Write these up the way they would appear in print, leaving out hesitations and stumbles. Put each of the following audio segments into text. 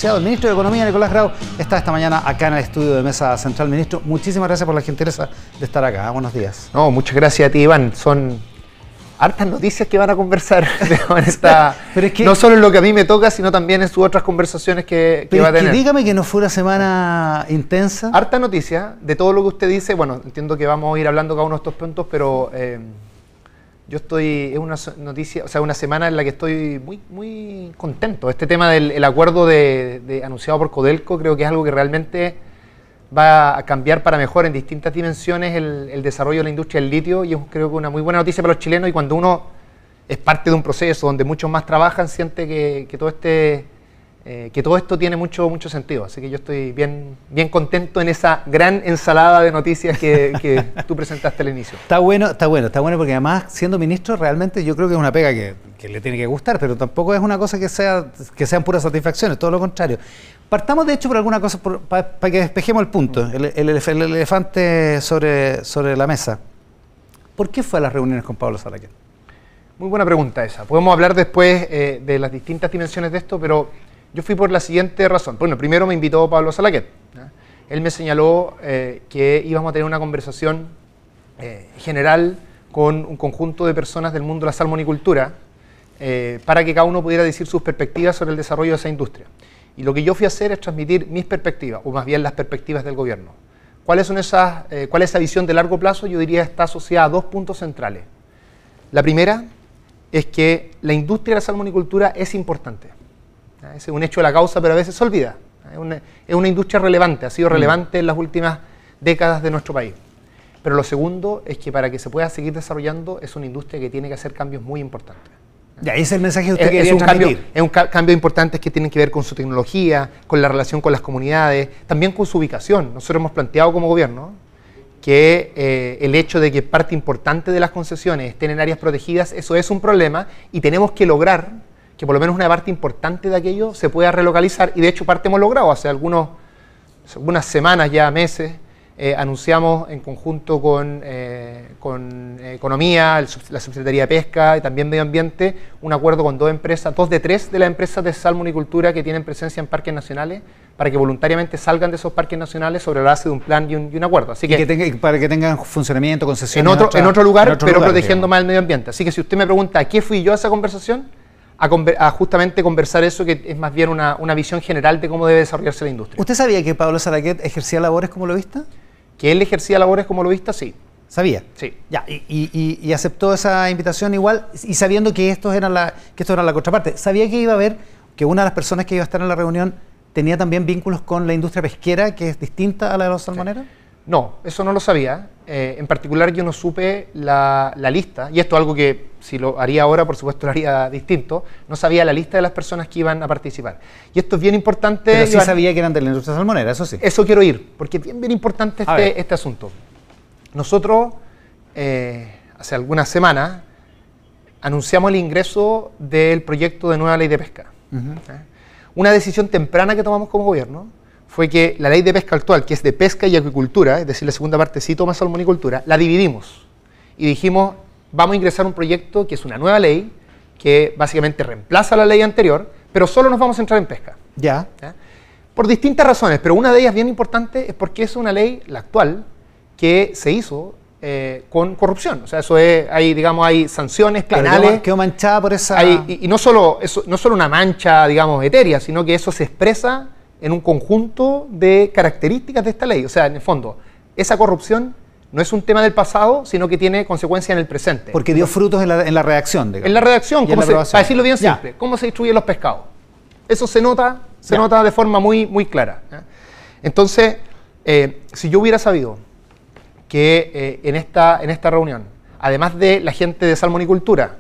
asociado. El ministro de Economía, Nicolás Grau, está esta mañana acá en el estudio de Mesa Central. Ministro, muchísimas gracias por la gentileza de estar acá. Buenos días. No, muchas gracias a ti, Iván. Son hartas noticias que van a conversar pero es que, no solo en lo que a mí me toca, sino también en sus otras conversaciones que va a tener. Dígame que no fue una semana intensa. Harta noticia de todo lo que usted dice. Bueno, entiendo que vamos a ir hablando cada uno de estos puntos, pero yo estoy, es una noticia, o sea, una semana en la que estoy muy contento. Este tema del acuerdo anunciado por Codelco, creo que es algo que realmente va a cambiar para mejor en distintas dimensiones el desarrollo de la industria del litio, y es, creo que una muy buena noticia para los chilenos, y cuando uno es parte de un proceso donde muchos más trabajan, siente que todo esto tiene mucho sentido. Así que yo estoy bien contento en esa gran ensalada de noticias que tú presentaste al inicio. Está bueno porque además, siendo ministro, realmente yo creo que es una pega que le tiene que gustar, pero tampoco es una cosa que sean puras satisfacciones, todo lo contrario. Partamos de hecho por alguna cosa, para que despejemos el punto, el elefante sobre la mesa. ¿Por qué fue a las reuniones con Pablo Salaquet? Muy buena pregunta esa. Podemos hablar después de las distintas dimensiones de esto, pero yo fui por la siguiente razón. Bueno, primero me invitó Pablo Salaquet. Él me señaló que íbamos a tener una conversación general con un conjunto de personas del mundo de la salmonicultura para que cada uno pudiera decir sus perspectivas sobre el desarrollo de esa industria. Y lo que yo fui a hacer es transmitir mis perspectivas, o más bien las perspectivas del gobierno. ¿Cuál es esa visión de largo plazo? Yo diría que está asociada a dos puntos centrales. La primera es que la industria de la salmonicultura es importante. Es un hecho de la causa, pero a veces se olvida. Es una industria relevante, ha sido relevante en las últimas décadas de nuestro país. Pero lo segundo es que para que se pueda seguir desarrollando es una industria que tiene que hacer cambios muy importantes. Ya, ese es el mensaje que usted quería transmitir. Es un cambio importante que tienen que ver con su tecnología, con la relación con las comunidades, también con su ubicación. Nosotros hemos planteado como gobierno que el hecho de que parte importante de las concesiones estén en áreas protegidas, eso es un problema, y tenemos que lograr que por lo menos una parte importante de aquello se pueda relocalizar, y de hecho parte hemos logrado. Hace algunas semanas, ya meses, anunciamos en conjunto con Economía, la Subsecretaría de Pesca y también Medio Ambiente, un acuerdo con dos de tres de las empresas de salmonicultura que tienen presencia en parques nacionales, para que voluntariamente salgan de esos parques nacionales sobre la base de un plan y un acuerdo. Así para que tengan funcionamiento, concesiones en otro lugar, pero protegiendo más el medio ambiente. Así que si usted me pregunta ¿a qué fui yo a esa conversación? A justamente conversar eso, que es más bien una visión general de cómo debe desarrollarse la industria. ¿Usted sabía que Pablo Salaquet ejercía labores como lobista? ¿Que él ejercía labores como lobista? Sí. ¿Sabía? Sí. Ya, y aceptó esa invitación igual, y sabiendo que esto era la contraparte. ¿Sabía que iba a haber, que una de las personas que iba a estar en la reunión tenía también vínculos con la industria pesquera, que es distinta a la de los salmoneros? No, eso no lo sabía. En particular yo no supe la lista, y esto es algo que si lo haría ahora, por supuesto lo haría distinto. No sabía la lista de las personas que iban a participar. Y esto es bien importante. Pero sí sabía que eran de la industria salmonera, eso sí. Eso quiero ir, porque es bien importante este asunto. Nosotros, hace algunas semanas, anunciamos el ingreso del proyecto de nueva ley de pesca. Una decisión temprana que tomamos como gobierno fue que la ley de pesca actual, que es de pesca y acuicultura, es decir, la segunda parte sí toma salmonicultura, la dividimos y dijimos, vamos a ingresar un proyecto que es una nueva ley, que básicamente reemplaza la ley anterior, pero solo nos vamos a centrar en pesca. ¿Ya? Por distintas razones, pero una de ellas bien importante es porque es una ley, la actual, que se hizo con corrupción. O sea, eso es, hay sanciones penales. Quedó manchada por esa... Y no solo una mancha, digamos, etérea, sino que eso se expresa en un conjunto de características de esta ley. O sea, en el fondo, esa corrupción no es un tema del pasado, sino que tiene consecuencias en el presente. Porque dio frutos en la redacción, digamos. En la redacción, para decirlo bien simple, cómo se distribuyen los pescados. Eso se nota de forma muy clara. Entonces, si yo hubiera sabido que en esta reunión, además de la gente de salmonicultura,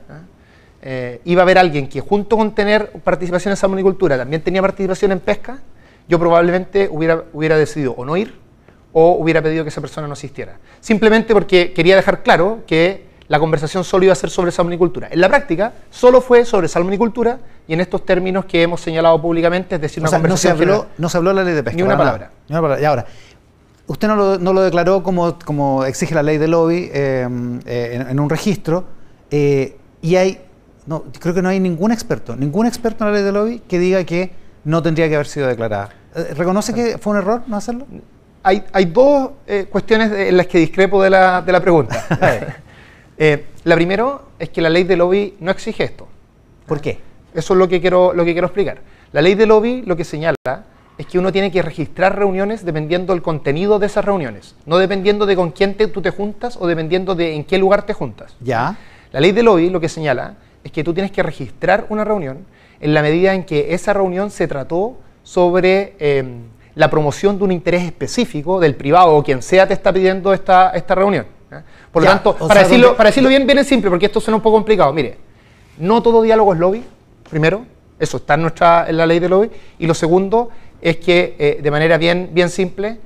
iba a haber alguien que junto con tener participación en salmonicultura también tenía participación en pesca, yo probablemente hubiera decidido o no ir, o hubiera pedido que esa persona no asistiera. Simplemente porque quería dejar claro que la conversación solo iba a ser sobre salmonicultura. En la práctica, solo fue sobre salmonicultura, y en estos términos que hemos señalado públicamente, es decir, una conversación general. No se habló de la ley de pesca. Ni una palabra. Y ahora, usted no lo declaró como exige la ley de lobby en un registro, y creo que no hay ningún experto en la ley de lobby que diga que no tendría que haber sido declarada. ¿Reconoce que fue un error no hacerlo? Hay dos cuestiones en las que discrepo de la pregunta. La primera es que la ley de lobby no exige esto. ¿Por qué? Eso es lo que quiero explicar. La ley de lobby lo que señala es que uno tiene que registrar reuniones dependiendo del contenido de esas reuniones, no dependiendo de con quién tú te juntas o dependiendo de en qué lugar te juntas. Ya. La ley de lobby lo que señala es que tú tienes que registrar una reunión en la medida en que esa reunión se trató sobre la promoción de un interés específico del privado o quien sea te está pidiendo esta reunión. Por lo tanto, para decirlo bien en simple, porque esto suena un poco complicado, mire, no todo diálogo es lobby, primero, eso está en la ley de lobby, y lo segundo es que de manera bien simple,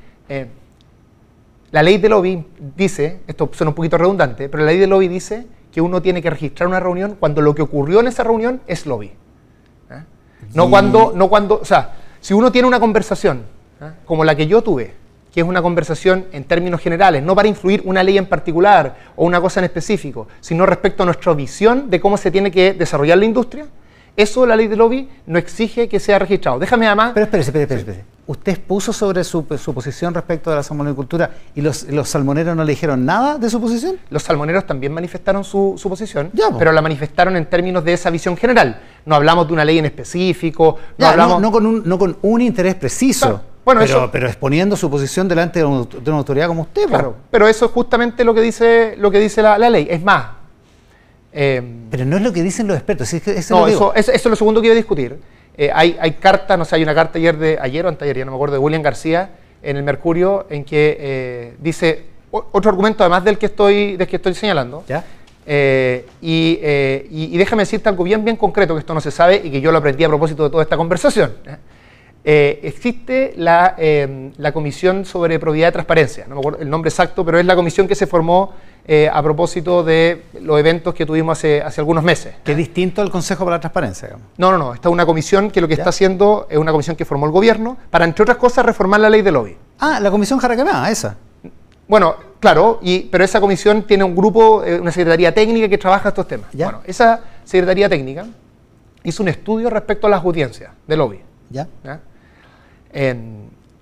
la ley de lobby dice, esto suena un poquito redundante, pero la ley de lobby dice que uno tiene que registrar una reunión cuando lo que ocurrió en esa reunión es lobby. No cuando, o sea, si uno tiene una conversación como la que yo tuve, que es una conversación en términos generales, no para influir una ley en particular o una cosa en específico, sino respecto a nuestra visión de cómo se tiene que desarrollar la industria, eso la ley de lobby no exige que sea registrado. Déjame además... Pero espérese. ¿Usted expuso sobre su posición respecto de la salmonicultura y los salmoneros no le dijeron nada de su posición? Los salmoneros también manifestaron su posición, ya, pero la manifestaron en términos de esa visión general. No hablamos de una ley en específico, no con un interés preciso. Claro. Bueno, pero exponiendo su posición delante de una autoridad como usted. Claro, pero eso es justamente lo que dice la ley. Es más... pero no es lo que dicen los expertos. Eso es lo segundo que iba a discutir. Hay carta, no sé, hay una carta ayer o anteayer, ya no me acuerdo, de William García en el Mercurio, en que dice otro argumento además del que estoy señalando. ¿Ya? Y déjame decirte algo bien concreto, que esto no se sabe y que yo lo aprendí a propósito de toda esta conversación. Existe la Comisión sobre Probidad y Transparencia, no me acuerdo el nombre exacto, pero es la comisión que se formó a propósito de los eventos que tuvimos hace algunos meses. Que es distinto al Consejo para la Transparencia, digamos. No. Esta es una comisión que lo que está haciendo es una comisión que formó el gobierno para, entre otras cosas, reformar la ley de lobby. Ah, la comisión Jaraquemá, esa. Bueno, claro, pero esa comisión tiene un grupo, una secretaría técnica que trabaja estos temas. ¿Ya? Bueno, esa secretaría técnica hizo un estudio respecto a las audiencias de lobby. ¿Ya?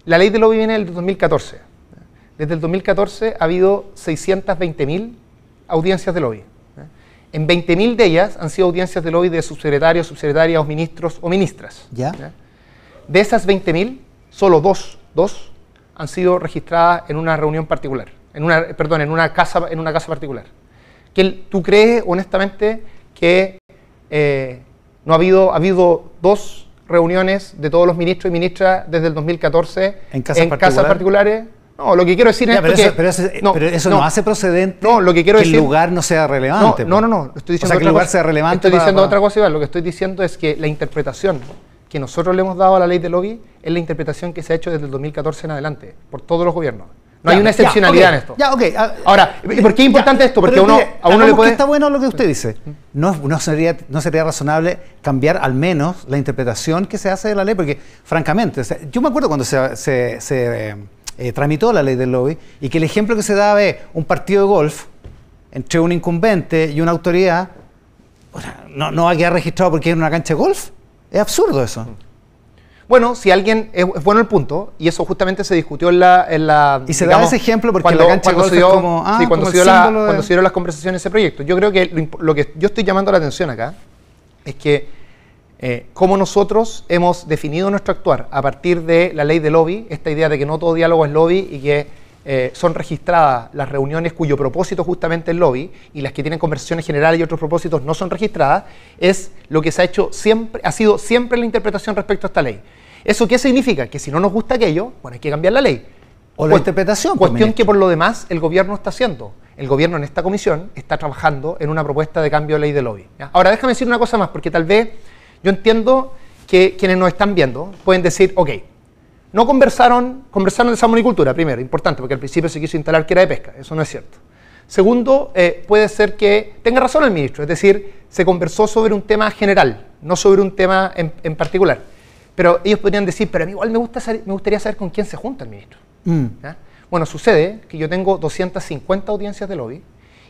La ley de lobby viene del 2014. Desde el 2014 ha habido 620.000 audiencias de lobby. En 20.000 de ellas han sido audiencias de lobby de subsecretarios, subsecretarias o ministros o ministras. ¿Ya? De esas 20.000, solo dos han sido registradas en una reunión particular, en una casa particular. ¿Tú crees honestamente que no ha habido dos reuniones de todos los ministros y ministras desde el 2014 en casas particulares? No, lo que quiero decir es pero eso no hace procedente lo que quiero decir, el lugar no sea relevante. No, estoy diciendo que el lugar sea relevante. Estoy diciendo otra cosa, Iván. Lo que estoy diciendo es que la interpretación que nosotros le hemos dado a la ley de lobby es la interpretación que se ha hecho desde el 2014 en adelante, por todos los gobiernos. No hay una excepcionalidad en esto. Ahora, ¿por qué es importante esto? Porque a uno le puede... Está bueno lo que usted dice. No sería razonable cambiar al menos la interpretación que se hace de la ley, porque francamente, yo me acuerdo cuando se tramitó la ley del lobby y que el ejemplo que se daba es un partido de golf entre un incumbente y una autoridad, no va a quedar registrado porque es una cancha de golf. Es absurdo eso. Bueno, si alguien... Es bueno el punto, y eso justamente se discutió en la y se da ese ejemplo porque la cancha de golf es como... cuando se dieron las conversaciones de ese proyecto. Yo creo que lo que yo estoy llamando la atención acá es que cómo nosotros hemos definido nuestro actuar a partir de la ley de lobby, esta idea de que no todo diálogo es lobby y que son registradas las reuniones cuyo propósito justamente es lobby y las que tienen conversaciones generales y otros propósitos no son registradas, es lo que se ha hecho siempre, ha sido siempre la interpretación respecto a esta ley. ¿Eso qué significa? Que si no nos gusta aquello, bueno, hay que cambiar la ley. O la interpretación. Cuestión que por lo demás el gobierno está haciendo. El gobierno en esta comisión está trabajando en una propuesta de cambio de ley de lobby. ¿Ya? Ahora déjame decir una cosa más, porque tal vez yo entiendo que quienes nos están viendo pueden decir, ok, no conversaron de salmonicultura, primero, importante, porque al principio se quiso instalar que era de pesca, eso no es cierto. Segundo, puede ser que tenga razón el ministro, es decir, se conversó sobre un tema general, no sobre un tema en particular. Pero ellos podrían decir, pero a mí igual me gustaría saber con quién se junta el ministro. ¿Ya? Bueno, sucede que yo tengo 250 audiencias de lobby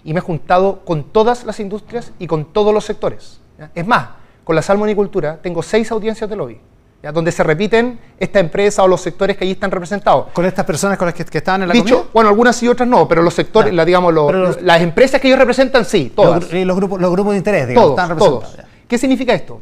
y me he juntado con todas las industrias y con todos los sectores. ¿Ya? Es más, con la salmonicultura tengo 6 audiencias de lobby. ¿ya? Donde se repiten esta empresa o los sectores que allí están representados. ¿Con estas personas con las que estaban en la comida? Bueno, algunas sí, otras no, pero los sectores, las empresas que ellos representan, sí, todas. Y los grupos de interés, digamos, Todos, están representados. todos. ¿Qué significa esto?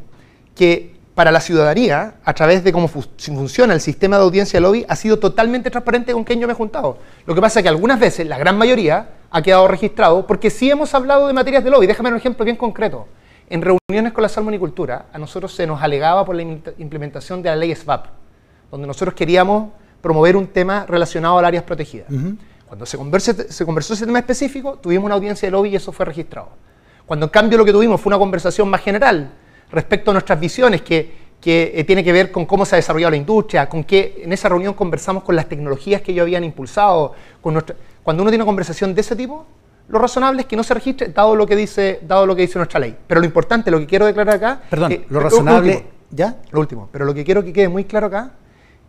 Que para la ciudadanía, a través de cómo funciona el sistema de audiencia de lobby, ha sido totalmente transparente con quién yo me he juntado. Lo que pasa es que algunas veces, la gran mayoría, ha quedado registrado porque sí hemos hablado de materias de lobby. Déjame dar un ejemplo bien concreto. En reuniones con la salmonicultura, a nosotros se nos alegaba por la implementación de la ley SVAP, donde nosotros queríamos promover un tema relacionado a áreas protegidas. Cuando se conversó ese tema específico, tuvimos una audiencia de lobby y eso fue registrado. Cuando en cambio lo que tuvimos fue una conversación más general respecto a nuestras visiones que tiene que ver con cómo se ha desarrollado la industria, con que en esa reunión conversamos con las tecnologías que ellos habían impulsado. Cuando uno tiene una conversación de ese tipo, lo razonable es que no se registre, dado lo que dice nuestra ley. Pero lo importante, lo que quiero declarar acá... Perdón, lo razonable... ¿Ya? Lo último, pero lo que quiero que quede muy claro acá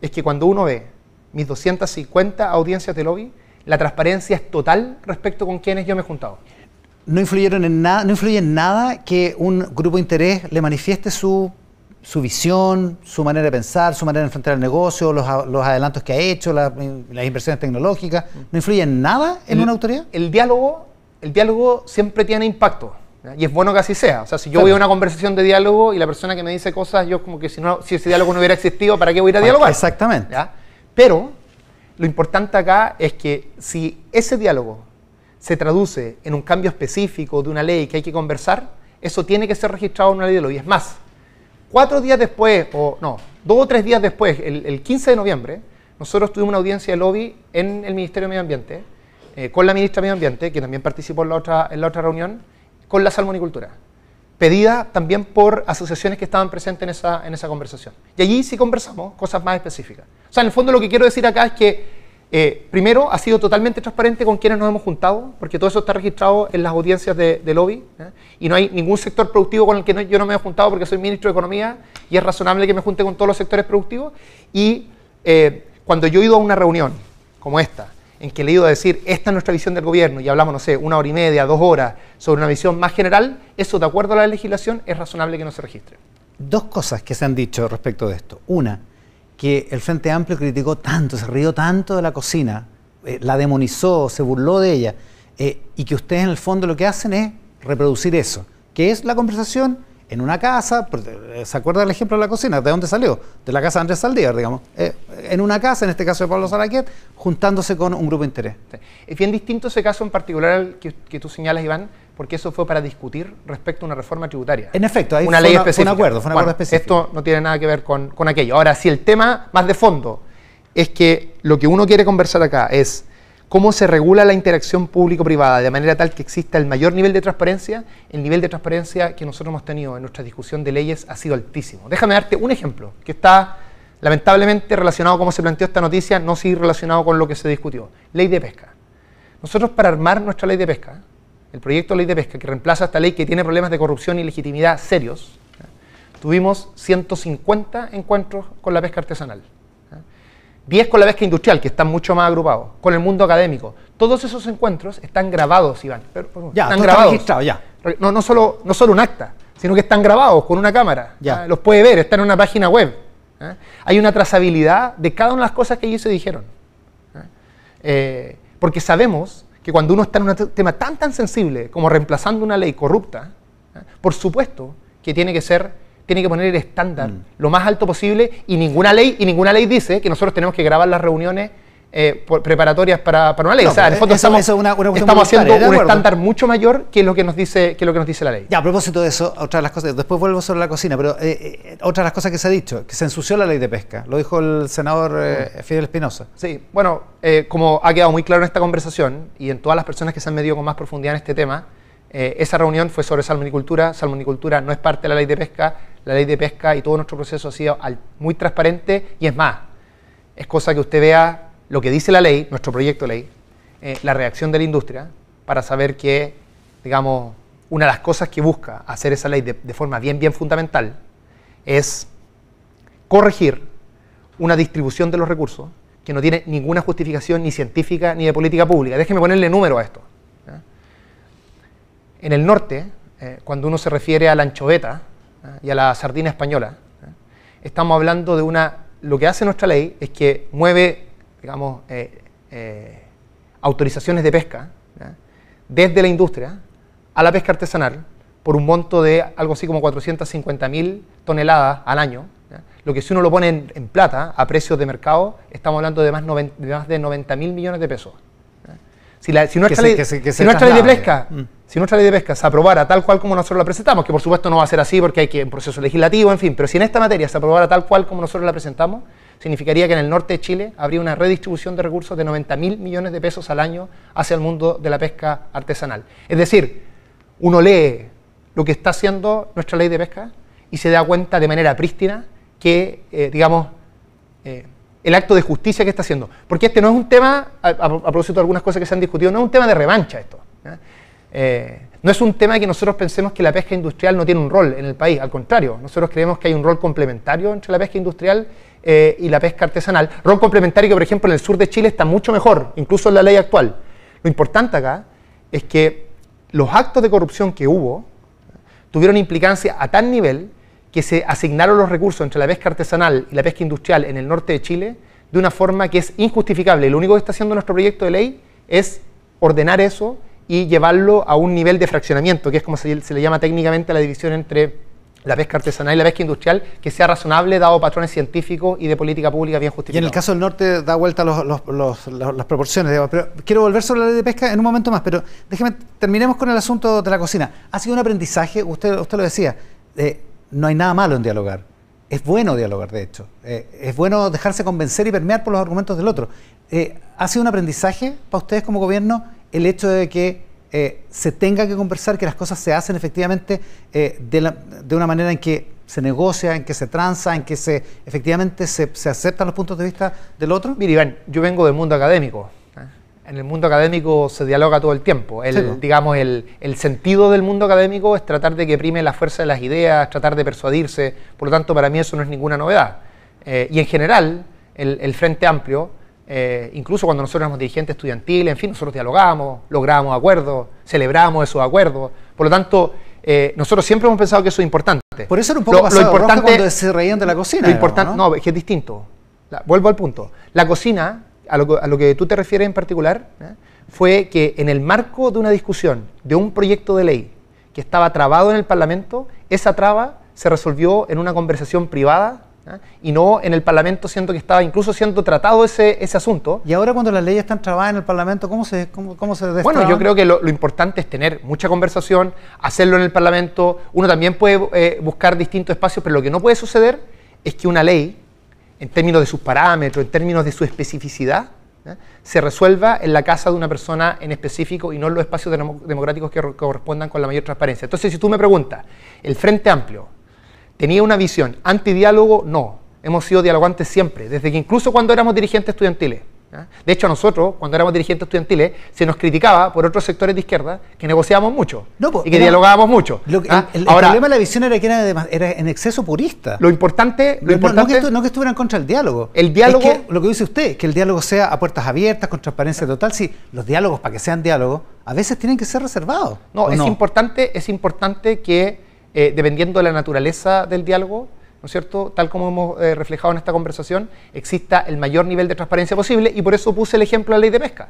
es que cuando uno ve mis 250 audiencias de lobby, la transparencia es total respecto con quienes yo me he juntado. No influye en nada que un grupo de interés le manifieste su visión, su manera de pensar, su manera de enfrentar el negocio, los adelantos que ha hecho, las inversiones tecnológicas. ¿No influye en nada en una autoridad? El diálogo siempre tiene impacto, ¿ya? Y es bueno que así sea. O sea, si yo voy a una conversación de diálogo y la persona que me dice cosas, yo como que si ese diálogo no hubiera existido, ¿para qué voy a ir a dialogar? Exactamente. ¿Ya? Pero lo importante acá es que si ese diálogo se traduce en un cambio específico de una ley que hay que conversar, eso tiene que ser registrado en una ley de lobby. Es más, 2 o 3 días después, el 15 de noviembre, nosotros tuvimos una audiencia de lobby en el Ministerio de Medio Ambiente, con la ministra de Medio Ambiente, que también participó en la otra reunión, con la salmonicultura, pedida también por asociaciones que estaban presentes en esa conversación. Y allí sí conversamos cosas más específicas. O sea, en el fondo lo que quiero decir acá es que primero, ha sido totalmente transparente con quienes nos hemos juntado, porque todo eso está registrado en las audiencias de lobby, y no hay ningún sector productivo con el que yo no me he juntado porque soy ministro de Economía y es razonable que me junte con todos los sectores productivos. Y cuando yo he ido a una reunión como esta, en que le he ido a decir, esta es nuestra visión del gobierno, y hablamos, no sé, 1 hora y media, 2 horas, sobre una visión más general, eso de acuerdo a la legislación es razonable que no se registre. 2 cosas que se han dicho respecto de esto. Una, que el Frente Amplio criticó tanto, se rió tanto de la cocina, la demonizó, se burló de ella, y que ustedes en el fondo lo que hacen es reproducir eso, que es la conversación en una casa. ¿Se acuerda del ejemplo de la cocina? ¿De dónde salió? De la casa de Andrés Saldívar, digamos. En una casa, en este caso de Pablo Salaquet, juntándose con un grupo de interés. Sí. Es bien distinto ese caso en particular que tú señalas, Iván, porque eso fue para discutir respecto a una reforma tributaria. En efecto, ahí una ley específica. Fue un acuerdo específico. Esto no tiene nada que ver con aquello. Ahora, si el tema más de fondo es que lo que uno quiere conversar acá es cómo se regula la interacción público-privada de manera tal que exista el mayor nivel de transparencia, el nivel de transparencia que nosotros hemos tenido en nuestra discusión de leyes ha sido altísimo. Déjame darte un ejemplo que está lamentablemente relacionado con cómo se planteó esta noticia, no sí relacionado con lo que se discutió. Ley de pesca. Nosotros, para armar nuestra ley de pesca, el proyecto de ley de pesca que reemplaza esta ley que tiene problemas de corrupción y legitimidad serios, tuvimos 150 encuentros con la pesca artesanal, 10 con la pesca industrial, que están mucho más agrupados, con el mundo académico. Todos esos encuentros están grabados, Iván. Están grabados. Registrado, ya. No solo un acta, sino que están grabados con una cámara. Ya. Los puede ver, están en una página web. Hay una trazabilidad de cada una de las cosas que allí se dijeron. Porque sabemos que cuando uno está en un tema tan sensible como reemplazando una ley corrupta, por supuesto que tiene que poner el estándar lo más alto posible, y ninguna ley dice que nosotros tenemos que grabar las reuniones preparatorias para una ley. No, o sea, en el fondo estamos haciendo un estándar mucho mayor que lo que nos dice la ley. Ya, a propósito de eso, otra de las cosas, después vuelvo sobre la cocina, pero otra de las cosas que se ha dicho, que se ensució la ley de pesca, lo dijo el senador Fidel Espinosa. Sí, bueno, como ha quedado muy claro en esta conversación y en todas las personas que se han metido con más profundidad en este tema, esa reunión fue sobre salmonicultura. Salmonicultura no es parte de la ley de pesca. La ley de pesca y todo nuestro proceso ha sido muy transparente, y es más, es cosa que usted vea lo que dice la ley, nuestro proyecto de ley, la reacción de la industria, para saber que, digamos, una de las cosas que busca hacer esa ley de forma bien fundamental es corregir una distribución de los recursos que no tiene ninguna justificación ni científica ni de política pública. Déjeme ponerle número a esto. En el norte, cuando uno se refiere a la anchoveta y a la sardina española, estamos hablando de lo que hace nuestra ley es que mueve, digamos, autorizaciones de pesca, ¿ya?, desde la industria a la pesca artesanal por un monto de algo así como 450.000 toneladas al año, ¿ya?, lo que si uno lo pone en plata, a precios de mercado, estamos hablando de más de 90.000 millones de pesos. ¿Ya? Si nuestra ley de pesca se aprobara tal cual como nosotros la presentamos, que por supuesto no va a ser así porque hay un proceso legislativo, en fin, pero si en esta materia se aprobara tal cual como nosotros la presentamos, significaría que en el norte de Chile habría una redistribución de recursos de 90.000 millones de pesos al año hacia el mundo de la pesca artesanal. Es decir, uno lee lo que está haciendo nuestra ley de pesca y se da cuenta de manera prístina que, el acto de justicia que está haciendo. Porque este no es un tema, a propósito de algunas cosas que se han discutido, no es un tema de revancha esto, ¿ya? No es un tema que nosotros pensemos que la pesca industrial no tiene un rol en el país, al contrario, nosotros creemos que hay un rol complementario entre la pesca industrial y la pesca artesanal, rol complementario que por ejemplo en el sur de Chile está mucho mejor, incluso en la ley actual. Lo importante acá es que los actos de corrupción que hubo tuvieron implicancia a tal nivel que se asignaron los recursos entre la pesca artesanal y la pesca industrial en el norte de Chile de una forma que es injustificable. Lo único que está haciendo nuestro proyecto de ley es ordenar eso y llevarlo a un nivel de fraccionamiento, que es como se le llama técnicamente la división entre la pesca artesanal y la pesca industrial, que sea razonable dado patrones científicos y de política pública bien justificados. Y en el caso del norte da vuelta las proporciones, digamos. Pero quiero volver sobre la ley de pesca en un momento más, pero terminemos con el asunto de la cocina. Ha sido un aprendizaje, usted lo decía, no hay nada malo en dialogar. Es bueno dialogar, de hecho. Es bueno dejarse convencer y permear por los argumentos del otro. ¿Ha sido un aprendizaje para ustedes como gobierno el hecho de que se tenga que conversar, que las cosas se hacen efectivamente de una manera en que se negocia, en que se transa, en que efectivamente se aceptan los puntos de vista del otro? Mira, Iván, yo vengo del mundo académico. En el mundo académico se dialoga todo el tiempo. Digamos, el sentido del mundo académico es tratar de que prime la fuerza de las ideas, tratar de persuadirse. Por lo tanto, para mí eso no es ninguna novedad. Y en general, el Frente Amplio, incluso cuando nosotros éramos dirigentes estudiantiles, en fin, nosotros dialogamos, logramos acuerdos, celebramos esos acuerdos. Por lo tanto, nosotros siempre hemos pensado que eso es importante. Por eso era un poco pasado rosca cuando se reían de la cocina. Lo importante, ¿no? Es que es distinto. Vuelvo al punto. La cocina, a lo que tú te refieres en particular, fue que en el marco de una discusión de un proyecto de ley que estaba trabado en el Parlamento, esa traba se resolvió en una conversación privada, y no en el Parlamento, siendo que estaba incluso siendo tratado ese asunto. Y ahora cuando las leyes están trabadas en el Parlamento, ¿cómo se destraban? Bueno, yo creo que lo importante es tener mucha conversación, hacerlo en el Parlamento. Uno también puede buscar distintos espacios, pero lo que no puede suceder es que una ley, en términos de sus parámetros, en términos de su especificidad, se resuelva en la casa de una persona en específico y no en los espacios democráticos que correspondan con la mayor transparencia. Entonces, si tú me preguntas, ¿el Frente Amplio tenía una visión antidiálogo? No. Hemos sido dialogantes siempre, desde que incluso cuando éramos dirigentes estudiantiles. De hecho, a nosotros, cuando éramos dirigentes estudiantiles, se nos criticaba por otros sectores de izquierda que negociábamos mucho y que dialogábamos mucho. El problema de la visión era que era en exceso purista. Lo importante no que estuvieran contra el diálogo. El diálogo, es que, lo que dice usted, que el diálogo sea a puertas abiertas, con transparencia total. Sí, los diálogos, para que sean diálogos, a veces tienen que ser reservados. No, es importante que, dependiendo de la naturaleza del diálogo, ¿no es cierto?, tal como hemos reflejado en esta conversación, exista el mayor nivel de transparencia posible, y por eso puse el ejemplo de la ley de pesca.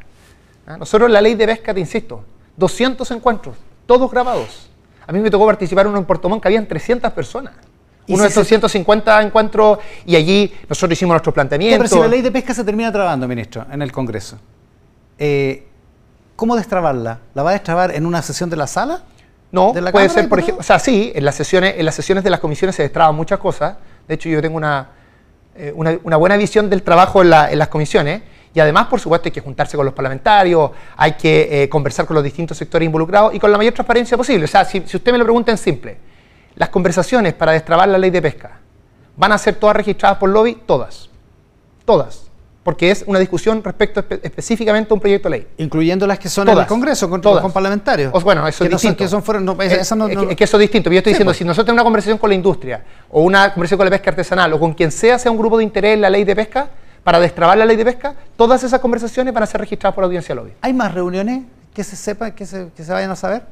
Nosotros en la ley de pesca, te insisto, 200 encuentros, todos grabados. A mí me tocó participar en uno en Puerto Montt que habían 300 personas. Uno de estos 150 encuentros, y allí nosotros hicimos nuestros planteamientos. Pero si la ley de pesca se termina trabando, ministro, en el Congreso, ¿cómo destrabarla? ¿La va a destrabar en una sesión de la sala? No, puede ser, por ejemplo, o sea, sí, en las sesiones de las comisiones se destraban muchas cosas. De hecho, yo tengo una buena visión del trabajo en las comisiones, y además, por supuesto, hay que juntarse con los parlamentarios, hay que conversar con los distintos sectores involucrados y con la mayor transparencia posible. O sea, si usted me lo pregunta en simple, ¿las conversaciones para destrabar la ley de pesca van a ser todas registradas por lobby? Todas. Todas. Porque es una discusión respecto específicamente a un proyecto de ley. Incluyendo las que son en el Congreso, con parlamentarios. Bueno, eso es distinto. Es que eso es distinto. Yo estoy diciendo, pues, si nosotros tenemos una conversación con la industria, o una conversación con la pesca artesanal, o con quien sea un grupo de interés en la ley de pesca, para destrabar la ley de pesca, todas esas conversaciones van a ser registradas por la audiencia lobby. ¿Hay más reuniones que se sepa, que se vayan a saber?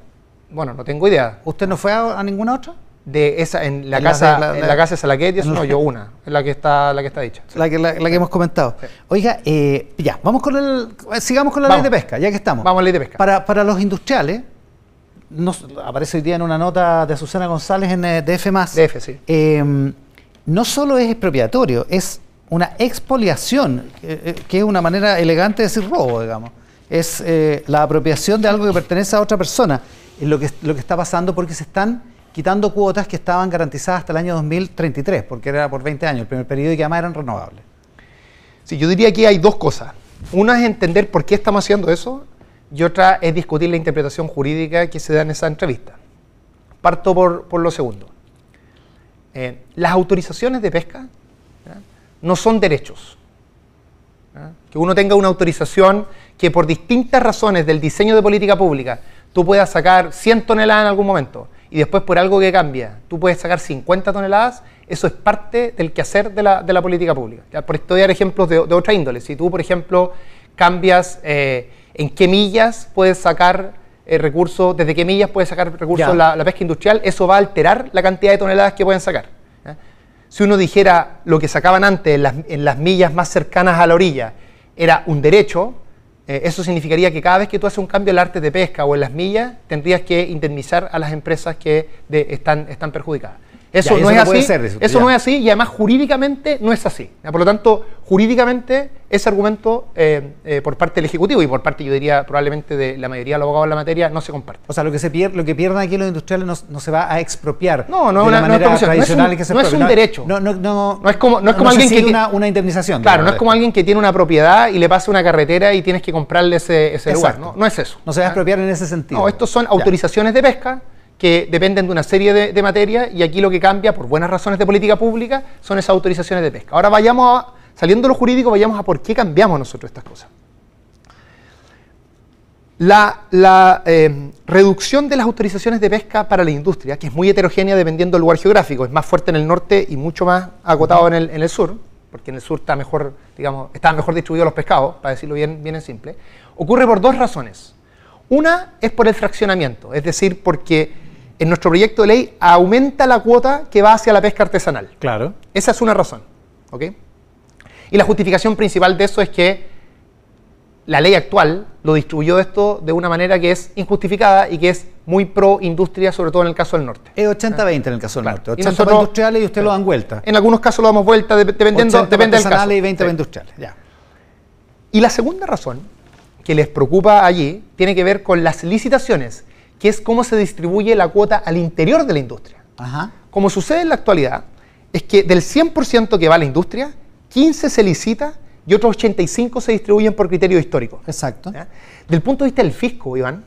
Bueno, no tengo idea. ¿Usted no fue a ninguna otra? en la casa de Salaquet, y eso no, yo una, es la que está dicha. La que hemos comentado. Sí. Oiga, ya, sigamos con la ley de pesca, ya que estamos. Vamos a la ley de pesca. Para los industriales, aparece hoy día en una nota de Azucena González en DF+. DF, sí. No solo es expropiatorio, es una expoliación, que es una manera elegante de decir robo, digamos. Es la apropiación de algo que pertenece a otra persona. Es lo que está pasando, porque se están quitando cuotas que estaban garantizadas hasta el año 2033, porque era por 20 años, el primer periodo, y que además eran renovables. Sí, yo diría que hay dos cosas. Una es entender por qué estamos haciendo eso, y otra es discutir la interpretación jurídica que se da en esa entrevista. Parto por lo segundo. Las autorizaciones de pesca, ¿ya?, no son derechos. ¿Ya? Que uno tenga una autorización que por distintas razones del diseño de política pública tú puedas sacar 100 toneladas en algún momento y después por algo que cambia tú puedes sacar 50 toneladas, eso es parte del quehacer de la política pública. ¿Ya? Por esto voy a dar ejemplos de otra índole. Si tú, por ejemplo, cambias en qué millas puedes sacar recursos, desde qué millas puedes sacar recursos la pesca industrial, eso va a alterar la cantidad de toneladas que pueden sacar. ¿Ya? Si uno dijera lo que sacaban antes en las millas más cercanas a la orilla era un derecho, eso significaría que cada vez que tú haces un cambio en el arte de pesca o en las millas, tendrías que indemnizar a las empresas que están perjudicadas. Eso no es así, eso no es así, y además jurídicamente no es así. Por lo tanto, jurídicamente ese argumento por parte del Ejecutivo y por parte, yo diría, probablemente de la mayoría de los abogados en la materia, no se comparte. O sea, lo que pierden aquí los industriales no se va a expropiar. No de la manera tradicional que se no es un derecho. No es como alguien que tiene una indemnización. Claro, no es como alguien que tiene una propiedad y le pasa una carretera y tienes que comprarle ese lugar. No es eso. No se va a expropiar en ese sentido. No, estos son autorizaciones de pesca que dependen de una serie de materias, y aquí lo que cambia, por buenas razones de política pública, son esas autorizaciones de pesca. Ahora saliendo de lo jurídico, vayamos a por qué cambiamos nosotros estas cosas. La reducción de las autorizaciones de pesca para la industria, que es muy heterogénea dependiendo del lugar geográfico, es más fuerte en el norte y mucho más acotado en el sur, porque en el sur están mejor distribuidos los pescados, para decirlo bien en simple, ocurre por dos razones. Una es por el fraccionamiento, es decir, porque en nuestro proyecto de ley aumenta la cuota que va hacia la pesca artesanal. Claro. Esa es una razón, ¿ok? Y la justificación principal de eso es que la ley actual lo distribuyó esto de una manera que es injustificada y que es muy pro industria, sobre todo en el caso del norte. Es 80-20 en el caso del Claro. norte. Y 80 nosotros, para industriales y usted lo dan vuelta. En algunos casos lo damos vuelta, depende del caso. Y 20 para industriales, ya. Y la segunda razón que les preocupa allí tiene que ver con las licitaciones, que es cómo se distribuye la cuota al interior de la industria. Ajá. Como sucede en la actualidad, es que del 100% que va a la industria, 15 se licita y otros 85 se distribuyen por criterio histórico. Exacto. ¿Ya? Del punto de vista del fisco, Iván,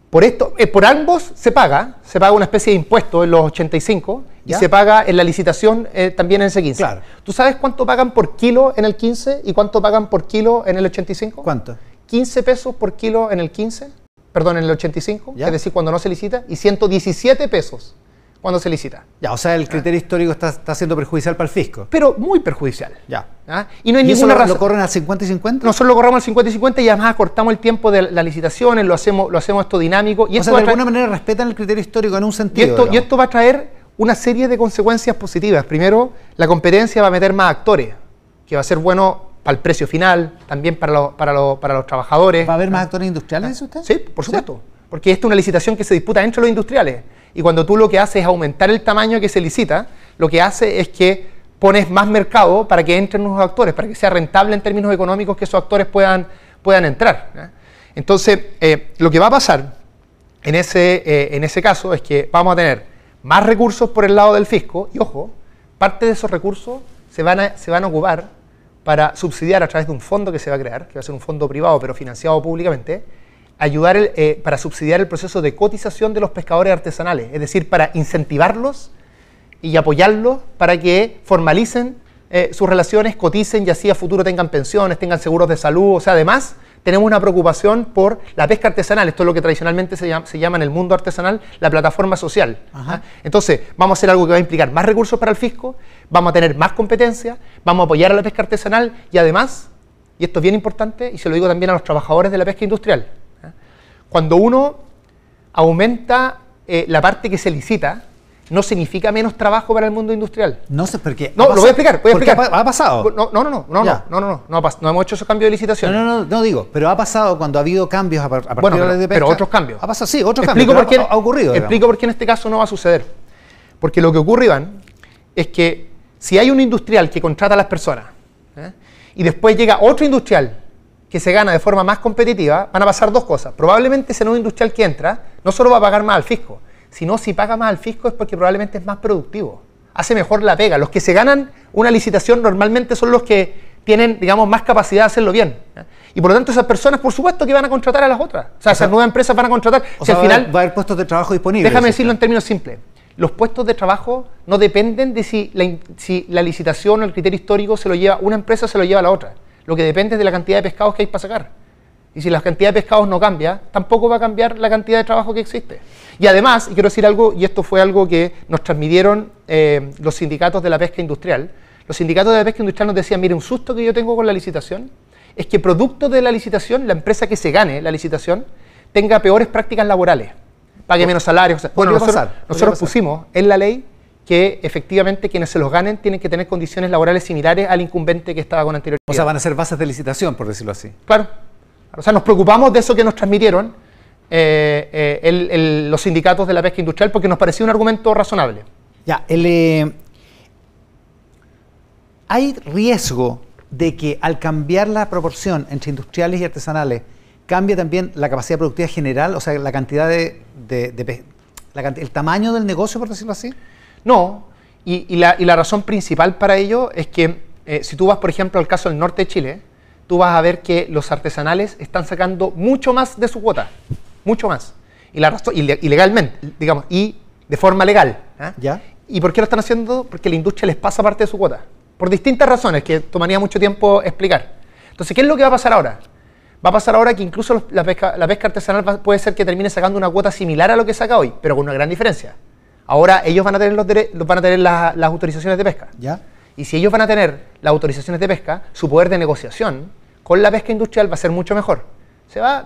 por ambos se paga una especie de impuesto en los 85 y se paga en la licitación también en ese 15. Claro. ¿Tú sabes cuánto pagan por kilo en el 15 y cuánto pagan por kilo en el 85? ¿Cuánto? 15 pesos por kilo en el 15, perdón, en el 85, ¿Ya? es decir, cuando no se licita, y 117 pesos cuando se licita. Ya, o sea, el criterio histórico está siendo perjudicial para el fisco. Pero muy perjudicial. Ya. ¿Ah? Y no hay ¿Y eso ninguna razón. lo corren al 50 y 50? Nosotros lo corremos al 50 y 50 y además acortamos el tiempo de las licitaciones, lo hacemos esto dinámico. Y O esto sea, de alguna manera respetan el criterio histórico en un sentido. y esto va a traer una serie de consecuencias positivas. Primero, la competencia va a meter más actores, que va a ser bueno para el precio final, también para los trabajadores. ¿Va a haber más actores industriales, dice usted? Sí, por supuesto. Porque esta es una licitación que se disputa entre los industriales. Y cuando tú lo que haces es aumentar el tamaño que se licita, lo que hace es que pones más mercado para que entren nuevos actores, para que sea rentable en términos económicos que esos actores puedan entrar. ¿Ya? Entonces, lo que va a pasar en ese caso es que vamos a tener más recursos por el lado del fisco, y ojo, parte de esos recursos se van a ocupar para subsidiar a través de un fondo que se va a crear, que va a ser un fondo privado pero financiado públicamente, ayudar para subsidiar el proceso de cotización de los pescadores artesanales, es decir, para incentivarlos y apoyarlos para que formalicen sus relaciones, coticen y así a futuro tengan pensiones, tengan seguros de salud. O sea, además tenemos una preocupación por la pesca artesanal. Esto es lo que tradicionalmente se llama en el mundo artesanal la plataforma social. ¿Ah? Entonces, vamos a hacer algo que va a implicar más recursos para el fisco, vamos a tener más competencia, vamos a apoyar a la pesca artesanal y además, y esto es bien importante y se lo digo también a los trabajadores de la pesca industrial, cuando uno aumenta la parte que se licita, no significa menos trabajo para el mundo industrial. No sé, porque... No, lo voy a explicar. Porque ha pasado. No hemos hecho esos cambios de licitación. No digo, pero ha pasado cuando ha habido cambios a partir Bueno, de la ley de pesca. pero otros cambios. Ha pasado, sí, otros Explico cambios, por qué ha ocurrido. Explico por qué en este caso no va a suceder. Porque lo que ocurre, Iván, es que si hay un industrial que contrata a las personas, y después llega otro industrial que se gana de forma más competitiva, van a pasar dos cosas. Probablemente ese nuevo industrial que entra no solo va a pagar más al fisco, sino si paga más al fisco es porque probablemente es más productivo, hace mejor la pega. Los que se ganan una licitación normalmente son los que tienen, digamos, más capacidad de hacerlo bien. Y por lo tanto esas personas, por supuesto, que van a contratar a las otras. O sea, esas nuevas empresas van a contratar. O sea, al final va a haber puestos de trabajo disponibles. Déjame decirlo en términos simples. Los puestos de trabajo no dependen de si la licitación o el criterio histórico se lo lleva una empresa o se lo lleva la otra. Lo que depende es de la cantidad de pescados que hay para sacar. Y si la cantidad de pescados no cambia, tampoco va a cambiar la cantidad de trabajo que existe. Y además, y quiero decir algo, y esto fue algo que nos transmitieron los sindicatos de la pesca industrial. Los sindicatos de la pesca industrial nos decían, mire, un susto que yo tengo con la licitación es que producto de la licitación, la empresa que se gane la licitación tenga peores prácticas laborales, pague menos salarios. O sea, bueno, nosotros pusimos en la ley que efectivamente quienes se los ganen tienen que tener condiciones laborales similares al incumbente que estaba con anterioridad. O sea, van a ser bases de licitación, por decirlo así. Claro. O sea, nos preocupamos de eso que nos transmitieron los sindicatos de la pesca industrial porque nos pareció un argumento razonable. Ya, ¿hay riesgo de que al cambiar la proporción entre industriales y artesanales cambie también la capacidad productiva general, o sea, la cantidad el tamaño del negocio, por decirlo así? No, y la razón principal para ello es que si tú vas, por ejemplo, al caso del norte de Chile, tú vas a ver que los artesanales están sacando mucho más de su cuota, mucho más. Y legalmente, digamos, y de forma legal. ¿Ya? ¿Y por qué lo están haciendo? Porque la industria les pasa parte de su cuota. Por distintas razones que tomaría mucho tiempo explicar. Entonces, ¿qué es lo que va a pasar ahora? Va a pasar ahora que incluso la pesca artesanal puede ser que termine sacando una cuota similar a lo que saca hoy, pero con una gran diferencia. Ahora ellos van a tener las autorizaciones de pesca. ¿Ya? Y si ellos van a tener las autorizaciones de pesca, su poder de negociación con la pesca industrial va a ser mucho mejor. Se va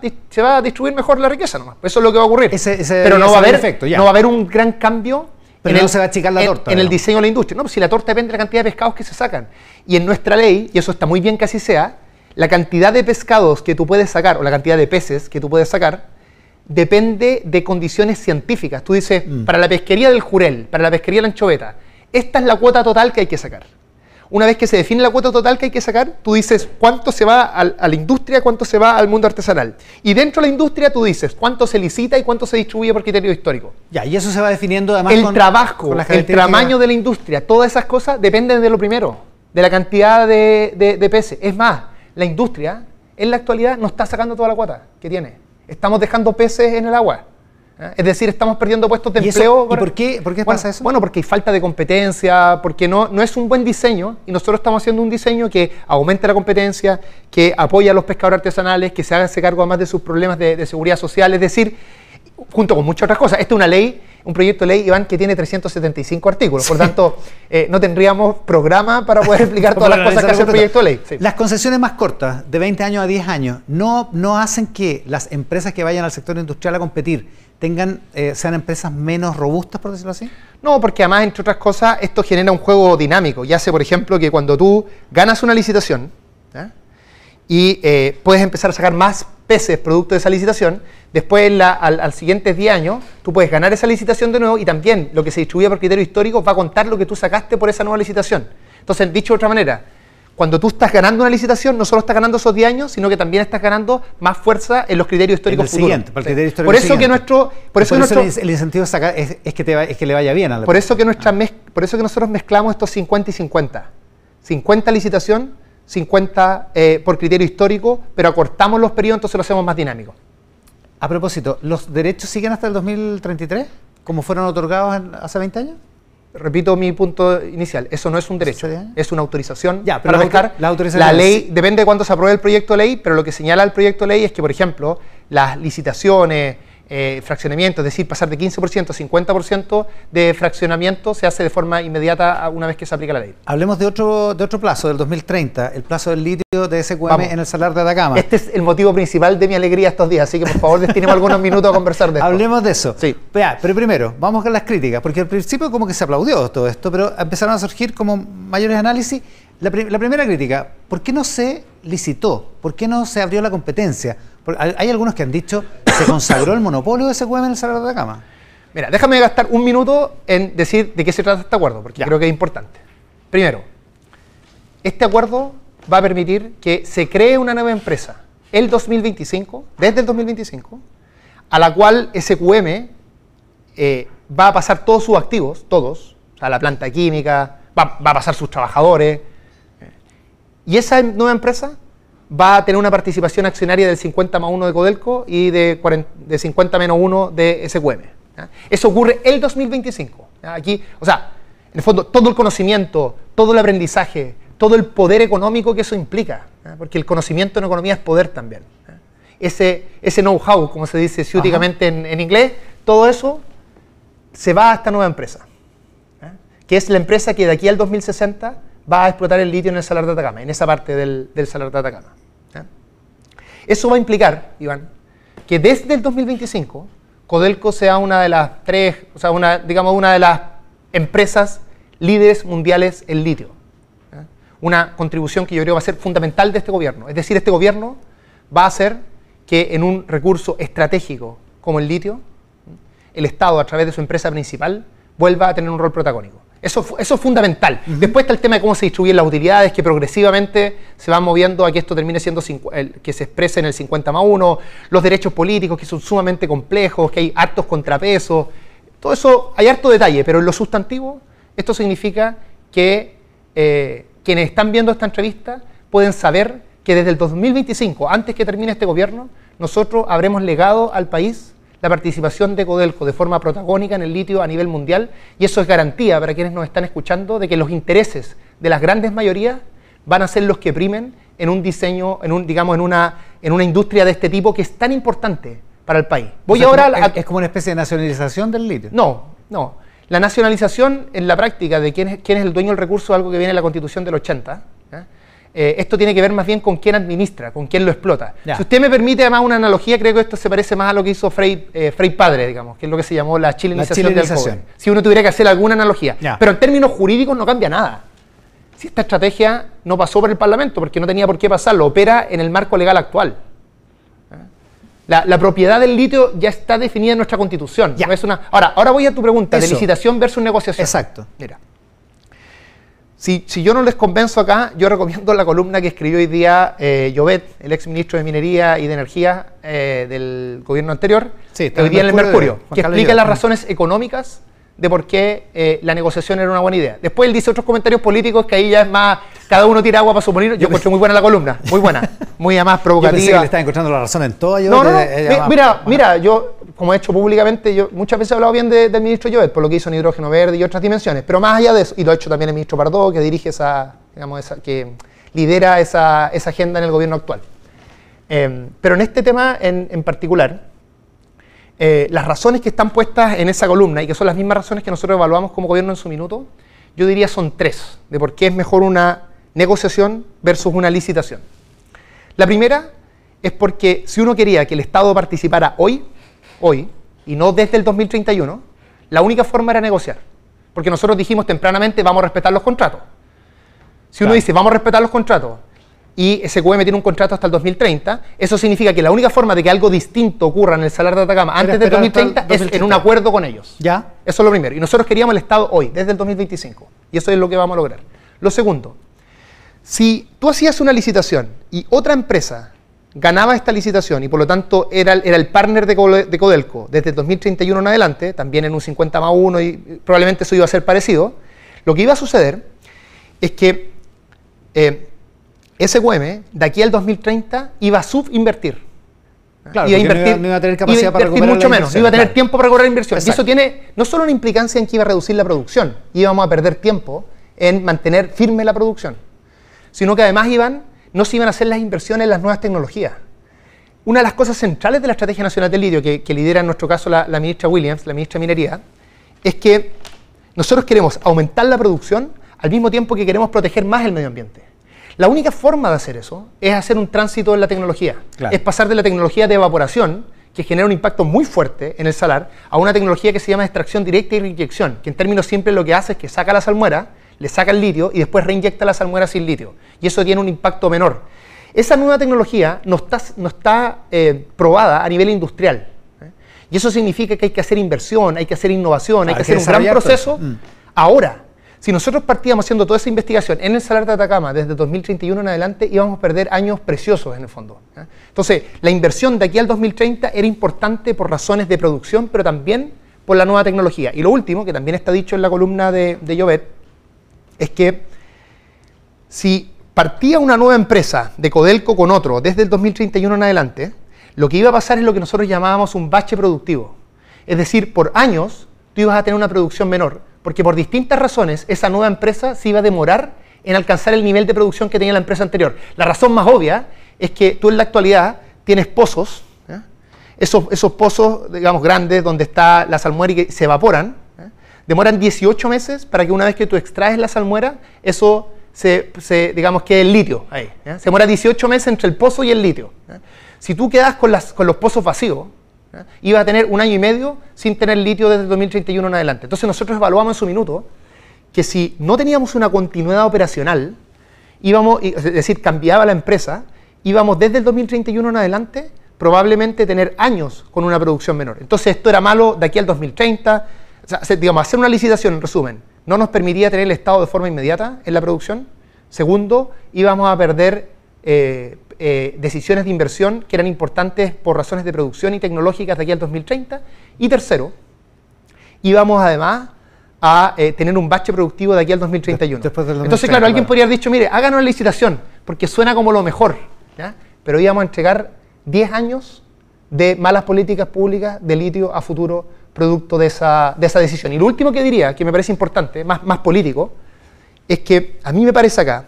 a distribuir mejor la riqueza nomás. Eso es lo que va a ocurrir. Pero no va a haber un gran cambio. Pero no se va a achicar la torta. En el diseño de la industria. No, pues si la torta depende de la cantidad de pescados que se sacan. Y en nuestra ley, y eso está muy bien que así sea, la cantidad de pescados que tú puedes sacar, o la cantidad de peces que tú puedes sacar, depende de condiciones científicas. Tú dices, para la pesquería del jurel, para la pesquería de la anchoveta, esta es la cuota total que hay que sacar. Una vez que se define la cuota total que hay que sacar, tú dices cuánto se va a la industria, cuánto se va al mundo artesanal. Y dentro de la industria tú dices cuánto se licita y cuánto se distribuye por criterio histórico. Ya, y eso se va definiendo además el trabajo, el tamaño de la industria, todas esas cosas dependen de lo primero, de la cantidad de peces. Es más, la industria en la actualidad no está sacando toda la cuota que tiene. Estamos dejando peces en el agua. Es decir, estamos perdiendo puestos de empleo. ¿Y por qué pasa eso? Bueno, porque hay falta de competencia, porque no es un buen diseño, y nosotros estamos haciendo un diseño que aumente la competencia, que apoya a los pescadores artesanales, que se haga cargo además de sus problemas de seguridad social, es decir, junto con muchas otras cosas. Esta es una ley, un proyecto de ley, Iván, que tiene 375 artículos, por tanto, no tendríamos programa para poder explicar todas las cosas que hace el proyecto de ley. Sí. Las concesiones más cortas, de 20 años a 10 años, no hacen que las empresas que vayan al sector industrial a competir sean empresas menos robustas, por decirlo así? No, porque además, entre otras cosas, esto genera un juego dinámico y hace, por ejemplo, que cuando tú ganas una licitación y puedes empezar a sacar más peces producto de esa licitación, después al siguientes 10 años tú puedes ganar esa licitación de nuevo y también lo que se distribuye por criterio histórico va a contar lo que tú sacaste por esa nueva licitación. Entonces, dicho de otra manera, cuando tú estás ganando una licitación, no solo estás ganando esos 10 años, sino que también estás ganando más fuerza en los criterios históricos futuros. Por eso el incentivo es que le vaya bien a la por eso que nosotros mezclamos estos 50 y 50. 50 licitación, 50 por criterio histórico, pero acortamos los periodos, entonces lo hacemos más dinámico. A propósito, ¿los derechos siguen hasta el 2033, como fueron otorgados hace 20 años? Repito mi punto inicial, eso no es un derecho, es una autorización para pescar. La ley, depende de cuándo se apruebe el proyecto de ley, pero lo que señala el proyecto de ley es que, por ejemplo, las licitaciones, fraccionamiento, es decir, pasar de 15% a 50% de fraccionamiento se hace de forma inmediata una vez que se aplica la ley. Hablemos de otro plazo, del 2030, el plazo del litio de SQM Vamos. en el Salar de Atacama. Este es el motivo principal de mi alegría estos días, así que por favor destinemos algunos minutos a conversar de esto. Hablemos de eso. Sí. Pero primero, vamos con las críticas, porque al principio como que se aplaudió todo esto, pero empezaron a surgir como mayores análisis. La primera crítica, ¿por qué no se licitó? ¿Por qué no se abrió la competencia? Porque hay algunos que han dicho, ¿se consagró el monopolio de SQM en el Salar de Atacama? Mira, déjame gastar un minuto en decir de qué se trata este acuerdo, porque creo que es importante. Primero, este acuerdo va a permitir que se cree una nueva empresa desde el 2025, a la cual SQM va a pasar todos sus activos, todos, o sea, la planta química, va a pasar sus trabajadores, y esa nueva empresa va a tener una participación accionaria del 50+1 de Codelco y de 50-1 de SQM. ¿Ya? Eso ocurre el 2025. ¿Ya? Aquí, o sea, en el fondo, todo el conocimiento, todo el aprendizaje, todo el poder económico que eso implica, ¿ya? Porque el conocimiento en economía es poder también. ¿Ya? Ese know-how, como se dice ciúticamente en inglés, todo eso se va a esta nueva empresa, ¿ya? Que es la empresa que de aquí al 2060 va a explotar el litio en el Salar de Atacama, en esa parte del Salar de Atacama. ¿Ya? Eso va a implicar, Iván, que desde el 2025 Codelco sea una de las una de las empresas líderes mundiales en litio. ¿Ya? Una contribución que yo creo va a ser fundamental de este gobierno. Es decir, este gobierno va a hacer que en un recurso estratégico como el litio, el Estado, a través de su empresa principal, vuelva a tener un rol protagónico. Eso es fundamental. Después está el tema de cómo se distribuyen las utilidades, que progresivamente se van moviendo a que esto termine siendo, que se exprese en el 50+1, los derechos políticos, que son sumamente complejos, que hay hartos contrapesos. Todo eso, hay harto detalle, pero en lo sustantivo, esto significa que quienes están viendo esta entrevista pueden saber que desde el 2025, antes que termine este gobierno, nosotros habremos legado al país la participación de Codelco de forma protagónica en el litio a nivel mundial, y eso es garantía para quienes nos están escuchando de que los intereses de las grandes mayorías van a ser los que primen en un diseño, en una industria de este tipo que es tan importante para el país. ¿Es como una especie de nacionalización del litio? No. La nacionalización en la práctica de quién es el dueño del recurso es algo que viene en la Constitución del 80. ¿Ya? Esto tiene que ver más bien con quién administra, con quién lo explota. Ya. Si usted me permite además una analogía, creo que esto se parece más a lo que hizo Frei padre, digamos, que es lo que se llamó la chilenización del cobre. Si uno tuviera que hacer alguna analogía. Ya. Pero en términos jurídicos no cambia nada. Si esta estrategia no pasó por el Parlamento, porque no tenía por qué pasarlo, opera en el marco legal actual. La propiedad del litio ya está definida en nuestra Constitución. No es ahora voy a tu pregunta, de licitación versus negociación. Exacto. Mira. Si yo no les convenzo acá, yo recomiendo la columna que escribió hoy día Llobet, el ex ministro de Minería y de Energía del gobierno anterior, hoy día en el Mercurio, que explica las razones económicas de por qué la negociación era una buena idea. Después él dice otros comentarios políticos que ahí ya es más, cada uno tira agua para su molino. Yo encontré muy buena la columna, muy buena, muy además provocativa. Yo pensé que le estaba encontrando la razón en todo. Mira, yo como he hecho públicamente, yo muchas veces he hablado bien del ministro Llobet por lo que hizo en hidrógeno verde y otras dimensiones, pero más allá de eso, y lo ha hecho también el ministro Pardo, que dirige que lidera esa agenda en el gobierno actual. Pero en este tema en particular, las razones que están puestas en esa columna y que son las mismas razones que nosotros evaluamos como gobierno en su minuto, yo diría son tres, de por qué es mejor una negociación versus una licitación. La primera es porque si uno quería que el Estado participara hoy, y no desde el 2031, la única forma era negociar. Porque nosotros dijimos tempranamente, vamos a respetar los contratos. Si uno dice, vamos a respetar los contratos, y SQM tiene un contrato hasta el 2030, eso significa que la única forma de que algo distinto ocurra en el Salar de Atacama antes del 2030 es en un acuerdo con ellos. ¿Ya? Eso es lo primero. Y nosotros queríamos el Estado hoy, desde el 2025. Y eso es lo que vamos a lograr. Lo segundo, si tú hacías una licitación y otra empresa ganaba esta licitación y por lo tanto era el partner de Codelco desde el 2031 en adelante, también en un 50+1 y probablemente eso iba a ser parecido, lo que iba a suceder es que SQM de aquí al 2030 iba a subinvertir. Claro, iba a invertir, no iba a tener capacidad para recuperar mucho menos, no iba a tener tiempo para recuperar la inversión. Exacto. Y eso tiene no solo una implicancia en que iba a reducir la producción, íbamos a perder tiempo en mantener firme la producción, sino que además no se iban a hacer las inversiones en las nuevas tecnologías. una de las cosas centrales de la Estrategia Nacional del Litio, que lidera en nuestro caso la ministra Williams, la ministra de Minería, es que nosotros queremos aumentar la producción al mismo tiempo que queremos proteger más el medio ambiente. La única forma de hacer eso es hacer un tránsito en la tecnología. Claro. Es pasar de la tecnología de evaporación, que genera un impacto muy fuerte en el salar, a una tecnología que se llama extracción directa y reinyección, que en términos simples lo que hace es que saca la salmuera, le saca el litio y después reinyecta la salmuera sin litio. Y eso tiene un impacto menor. Esa nueva tecnología no está probada a nivel industrial. Y eso significa que hay que hacer inversión, hay que hacer innovación, hay que hacer un gran proceso ahora. Si nosotros partíamos haciendo toda esa investigación en el Salar de Atacama desde 2031 en adelante, íbamos a perder años preciosos en el fondo. Entonces, la inversión de aquí al 2030 era importante por razones de producción, pero también por la nueva tecnología. Y lo último, que también está dicho en la columna de Llobet, es que si partía una nueva empresa de Codelco con otro desde el 2031 en adelante, lo que iba a pasar es lo que nosotros llamábamos un bache productivo. Es decir, por años tú ibas a tener una producción menor, porque por distintas razones esa nueva empresa se iba a demorar en alcanzar el nivel de producción que tenía la empresa anterior. La razón más obvia es que tú en la actualidad tienes pozos, esos pozos, digamos, grandes, donde está la salmuera y que se evaporan, demoran 18 meses para que una vez que tú extraes la salmuera, eso digamos, quede el litio ahí. Se demora 18 meses entre el pozo y el litio. Si tú quedas con los pozos vacíos, iba a tener 1 año y medio sin tener litio desde el 2031 en adelante. Entonces nosotros evaluamos en su minuto que si no teníamos una continuidad operacional, es decir, cambiaba la empresa, íbamos desde el 2031 en adelante probablemente tener años con una producción menor. Entonces esto era malo de aquí al 2030. O sea, digamos, hacer una licitación, en resumen, no nos permitiría tener el Estado de forma inmediata en la producción. Segundo, íbamos a perder decisiones de inversión que eran importantes por razones de producción y tecnológicas de aquí al 2030. Y tercero, íbamos además a tener un bache productivo de aquí al 2031. Entonces, claro, alguien podría haber dicho, mire, hagan una licitación, porque suena como lo mejor, ¿ya? Pero íbamos a entregar 10 años de malas políticas públicas de litio a futuro, producto de esa decisión. Y lo último que diría, que me parece importante, más político, es que a mí me parece acá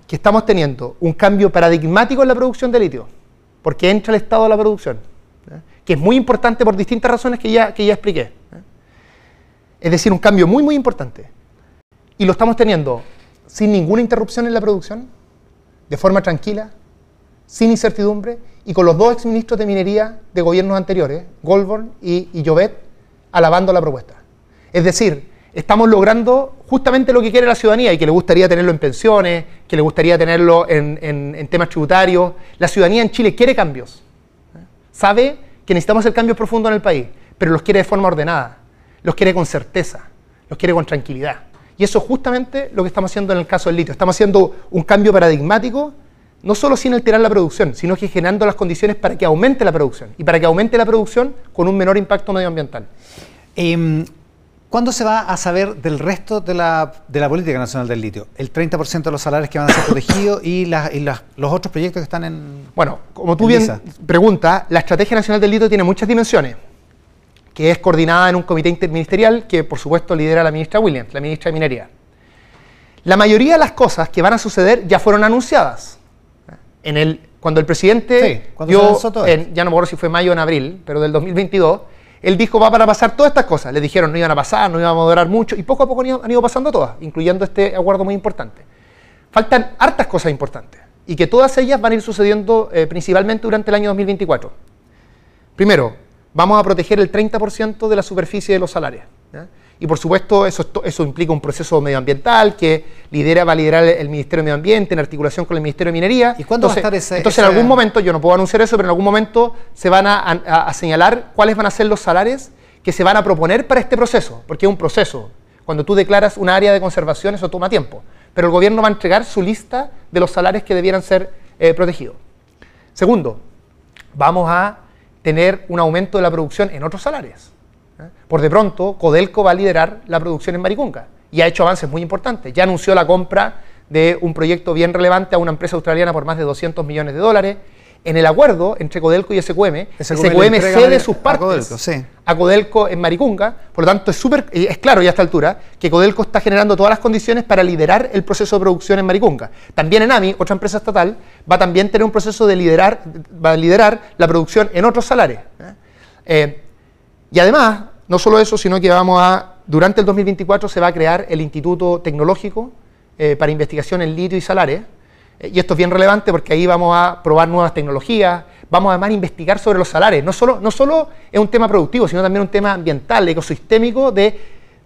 que estamos teniendo un cambio paradigmático en la producción de litio, porque entra el Estado a la producción, que es muy importante por distintas razones que ya expliqué. Es decir, un cambio muy, muy importante. Y lo estamos teniendo sin ninguna interrupción en la producción, de forma tranquila, sin incertidumbre, y con los dos exministros de minería de gobiernos anteriores, Goldborn y Llobet, alabando la propuesta. Es decir, estamos logrando justamente lo que quiere la ciudadanía y que le gustaría tenerlo en pensiones, que le gustaría tenerlo en temas tributarios. La ciudadanía en Chile quiere cambios. Sabe que necesitamos hacer cambios profundos en el país, pero los quiere de forma ordenada, los quiere con certeza, los quiere con tranquilidad. Y eso es justamente lo que estamos haciendo en el caso del litio. Estamos haciendo un cambio paradigmático, no solo sin alterar la producción, sino que generando las condiciones para que aumente la producción. Y para que aumente la producción con un menor impacto medioambiental. ¿Cuándo se va a saber del resto de la política nacional del litio? El 30% de los salarios que van a ser protegidos y los otros proyectos que están en... Bueno, como tú bien preguntas, la Estrategia Nacional del Litio tiene muchas dimensiones, que es coordinada en un comité interministerial que, por supuesto, lidera la ministra Williams, la ministra de Minería. La mayoría de las cosas que van a suceder ya fueron anunciadas. Cuando el presidente dio, ya no me acuerdo si fue mayo o en abril, pero del 2022, él dijo, va para pasar todas estas cosas. Le dijeron, no iban a pasar, no íbamos a durar mucho, y poco a poco han ido pasando todas, incluyendo este acuerdo muy importante. Faltan hartas cosas importantes, y que todas ellas van a ir sucediendo principalmente durante el año 2024. Primero, vamos a proteger el 30% de la superficie de los salares, ¿ya? Y por supuesto eso implica un proceso medioambiental que va a liderar el Ministerio de Medio Ambiente en articulación con el Ministerio de Minería. ¿Y cuándo va a estar ese? Entonces en algún momento, yo no puedo anunciar eso, pero en algún momento se van a señalar cuáles van a ser los salarios que se van a proponer para este proceso, porque es un proceso. Cuando tú declaras una área de conservación, eso toma tiempo, pero el gobierno va a entregar su lista de los salarios que debieran ser protegidos. Segundo, vamos a tener un aumento de la producción en otros salarios. Por de pronto, Codelco va a liderar la producción en Maricunga y ha hecho avances muy importantes. Ya anunció la compra de un proyecto bien relevante a una empresa australiana por más de $200 millones. En el acuerdo entre Codelco y SQM, SQM cede sus partes Codelco, sí, a Codelco en Maricunga. Por lo tanto, es claro ya a esta altura que Codelco está generando todas las condiciones para liderar el proceso de producción en Maricunga. También Enami, otra empresa estatal, va a también tener un proceso de liderar la producción en otros salares. Y además, no solo eso, sino que durante el 2024 se va a crear el Instituto Tecnológico para Investigación en Litio y Salares. Y esto es bien relevante porque ahí vamos a probar nuevas tecnologías, vamos además a investigar sobre los salares. No solo es un tema productivo, sino también un tema ambiental, ecosistémico,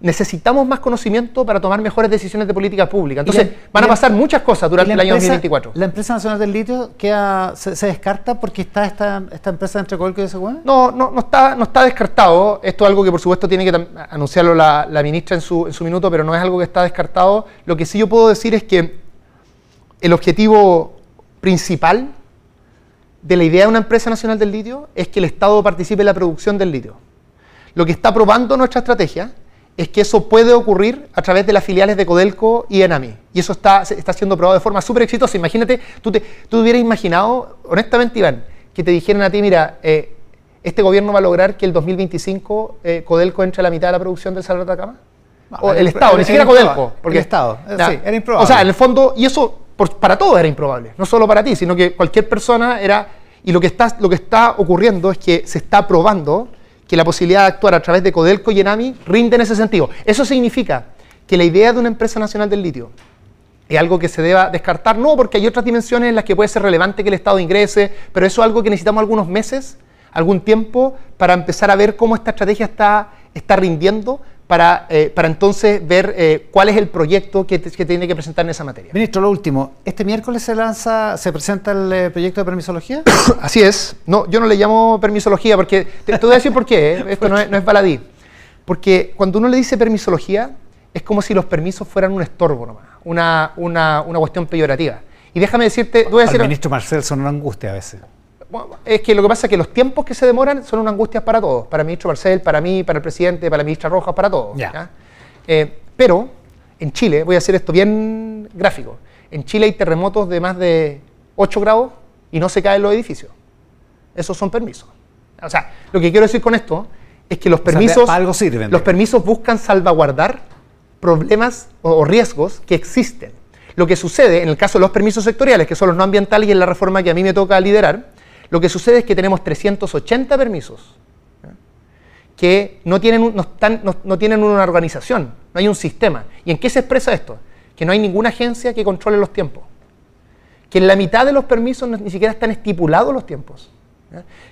necesitamos más conocimiento para tomar mejores decisiones de política pública. Entonces, van a pasar muchas cosas durante el año 2024. ¿La empresa nacional del litio se descarta porque está esta empresa entre Codelco y SQM? No está descartado. Esto es algo que por supuesto tiene que anunciarlo la ministra en su minuto, pero no es algo que está descartado. Lo que sí yo puedo decir es que el objetivo principal de la idea de una empresa nacional del litio es que el Estado participe en la producción del litio. Lo que está probando nuestra estrategia es que eso puede ocurrir a través de las filiales de Codelco y Enami. Y eso está siendo probado de forma súper exitosa. Imagínate, tú hubieras imaginado, honestamente, Iván, que te dijeran a ti, mira, este gobierno va a lograr que el 2025 Codelco entre a la mitad de la producción del Salar de Atacama. O el Estado, ni siquiera Codelco. Porque el Estado, sí, era improbable. O sea, en el fondo, y eso para todos era improbable, no solo para ti, sino que cualquier persona era... Y lo que está ocurriendo es que se está probando que la posibilidad de actuar a través de Codelco y Enami rinde en ese sentido. Eso significa que la idea de una empresa nacional del litio es algo que se deba descartar, no, porque hay otras dimensiones en las que puede ser relevante que el Estado ingrese, pero eso es algo que necesitamos algunos meses, algún tiempo, para empezar a ver cómo esta estrategia está rindiendo, para entonces ver cuál es el proyecto que tiene que presentar en esa materia. Ministro, lo último, ¿este miércoles se presenta el proyecto de permisología? Así es. No, yo no le llamo permisología porque, te voy a decir por qué, esto no es baladí. Porque cuando uno le dice permisología, es como si los permisos fueran un estorbo nomás, una cuestión peyorativa. Y déjame decirte... Al ministro Marcel son una angustia a veces. Bueno, es que lo que pasa es que los tiempos que se demoran son una angustia para todos, para el ministro Marcel, para mí, para el presidente, para la ministra Rojas, para todos. ¿Ya? Pero en Chile, voy a hacer esto bien gráfico, en Chile hay terremotos de más de 8 grados y no se caen los edificios. Esos son permisos. O sea, lo que quiero decir con esto es que los permisos, algo sirven, los permisos buscan salvaguardar problemas o riesgos que existen. Lo que sucede en el caso de los permisos sectoriales, que son los no ambientales y en la reforma que a mí me toca liderar, lo que sucede es que tenemos 380 permisos que no tienen una organización, no hay un sistema. ¿Y en qué se expresa esto? Que no hay ninguna agencia que controle los tiempos. Que en la mitad de los permisos ni siquiera están estipulados los tiempos.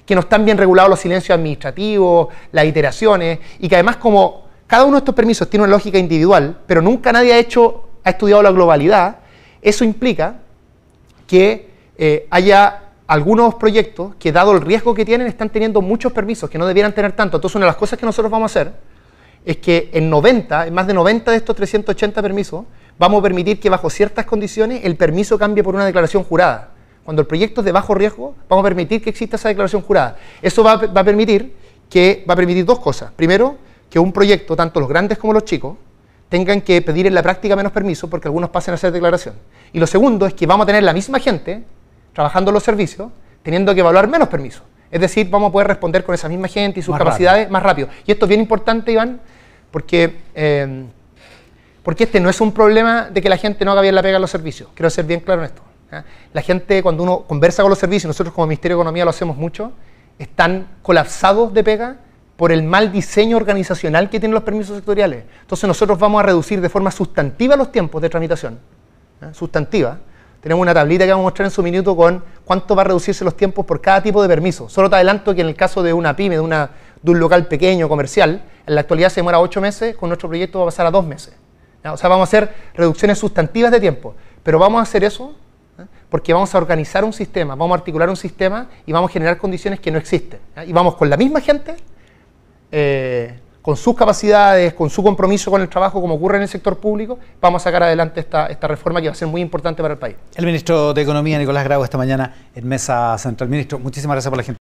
Que no están bien regulados los silencios administrativos, las iteraciones, y que además como cada uno de estos permisos tiene una lógica individual, pero nunca nadie ha estudiado la globalidad, eso implica que haya algunos proyectos que, dado el riesgo que tienen, están teniendo muchos permisos que no debieran tener tanto. Entonces, una de las cosas que nosotros vamos a hacer es que en más de 90 de estos 380 permisos, vamos a permitir que bajo ciertas condiciones el permiso cambie por una declaración jurada. Cuando el proyecto es de bajo riesgo, vamos a permitir que exista esa declaración jurada. Eso va a permitir dos cosas. Primero, que un proyecto, tanto los grandes como los chicos, tengan que pedir en la práctica menos permisos porque algunos pasen a hacer declaración. Y lo segundo es que vamos a tener la misma gente trabajando en los servicios, teniendo que evaluar menos permisos. Es decir, vamos a poder responder con esa misma gente y sus capacidades más rápido. Y esto es bien importante, Iván, porque este no es un problema de que la gente no haga bien la pega en los servicios. Quiero ser bien claro en esto. La gente, cuando uno conversa con los servicios, nosotros como Ministerio de Economía lo hacemos mucho, están colapsados de pega por el mal diseño organizacional que tienen los permisos sectoriales. Entonces nosotros vamos a reducir de forma sustantiva los tiempos de tramitación. Sustantiva. Tenemos una tablita que vamos a mostrar en su minuto con cuánto va a reducirse los tiempos por cada tipo de permiso. Solo te adelanto que en el caso de una pyme, de un local pequeño, comercial, en la actualidad se demora 8 meses, con nuestro proyecto va a pasar a 2 meses. O sea, vamos a hacer reducciones sustantivas de tiempo. Pero vamos a hacer eso porque vamos a organizar un sistema, vamos a articular un sistema y vamos a generar condiciones que no existen. Y vamos con la misma gente, con sus capacidades, con su compromiso con el trabajo, como ocurre en el sector público, vamos a sacar adelante esta reforma que va a ser muy importante para el país. El ministro de Economía, Nicolás Grau, esta mañana en Mesa Central. Ministro, muchísimas gracias por la gente.